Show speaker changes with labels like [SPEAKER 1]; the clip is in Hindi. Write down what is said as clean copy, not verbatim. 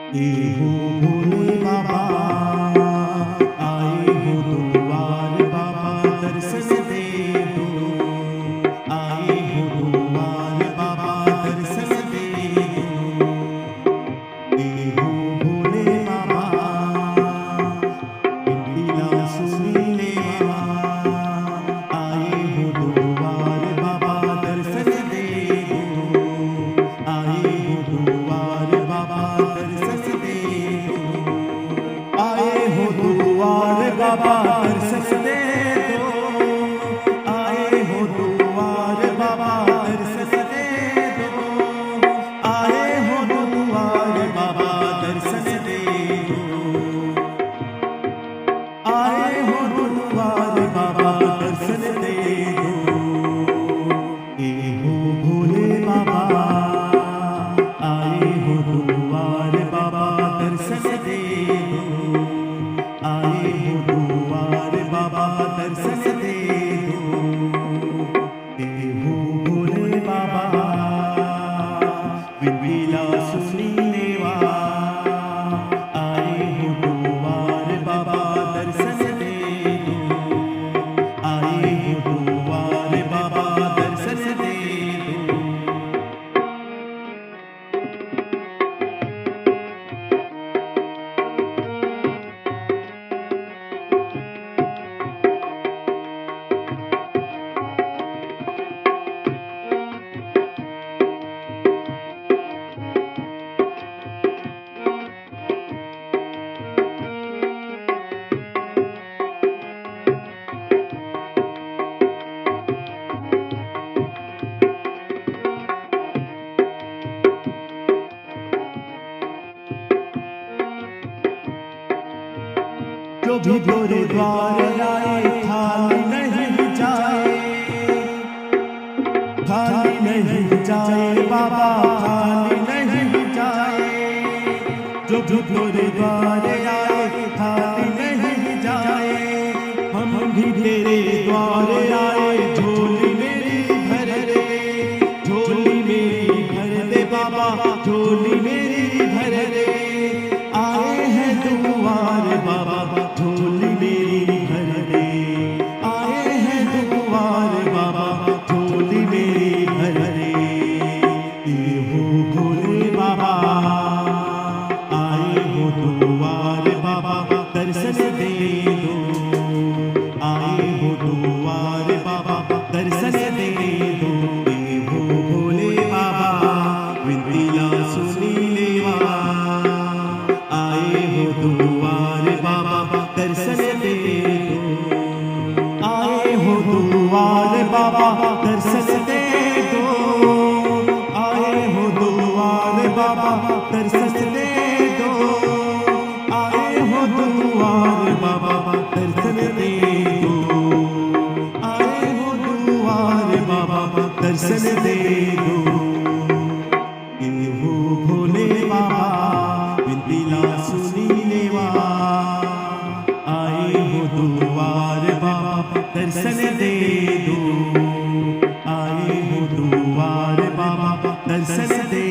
[SPEAKER 1] हो भोले बाबा, आए हो दुआर बाबा, दर्शन दे दो। आए हो दुआर बाबा, दर्शन दे दो। हो भोले बाबा, बिनतीला सुनी लेवा। आए हो दुआर बाबा, दर्शन दे दो। आए हो दुआर बाबा, दर्शन दे दो। आए हो दुआर बाबा, दर्शन दे दो। आए हो दुआर बाबा, दर्शन दे दो। आए हो दुआर बाबा, दर्शन दे दो। आए हो दुआर बाबा, दर्शन दे दो। हो भोले बाबा, आए हो दुआर बाबा, दर्शन दे दो। आए हो दुआर बाबा, दर्शन दे दो। हो भोले बाबा, बिनतीला सुनी लेवा। आए हो दुआर बाबा, दर्शन दे दो। आए हो दुआर बाबा, दर्शन दे दो। जो भी तेरे द्वार आए, खाली नहीं जाए। खाली नहीं जाए बाबा, खाली नहीं जाए। जो भी तेरे द्वार आए, खाली नहीं जाए। हम भी तेरे द्वार आए, झोली मेरी भर दे। झोली मेरी भर दे बाबा, झोली मेरी भर दे। आए हैं दुआर बाबा, झोली मेरी भर दे। आए हैं दुआर बाबा, झोली मेरी भर दे। हो भोले बाबा, आए हो दुआर बाबा, दर्शन दे दो। आए हो दुआर बाबा, दर्शन दे दो। हो भोले बाबा, बिनतीला सुनी लेवा। आए हो दुआर बाबा, दर्शन दे दो। आए हो दुआर बाबा, दर्शन दे दो। आए हो दुआर बाबा, दर्शन दे दो। आए हो दुआर बाबा, दर्शन दे दो। आए हो दुआर बाबा, दर्शन दे दो। हो भोले बाबा, बिनतीला सुनी लेवा। आए हो दुआर बाबा, दर्शन दे दो। आए हो दुआर बाबा, दर्शन दे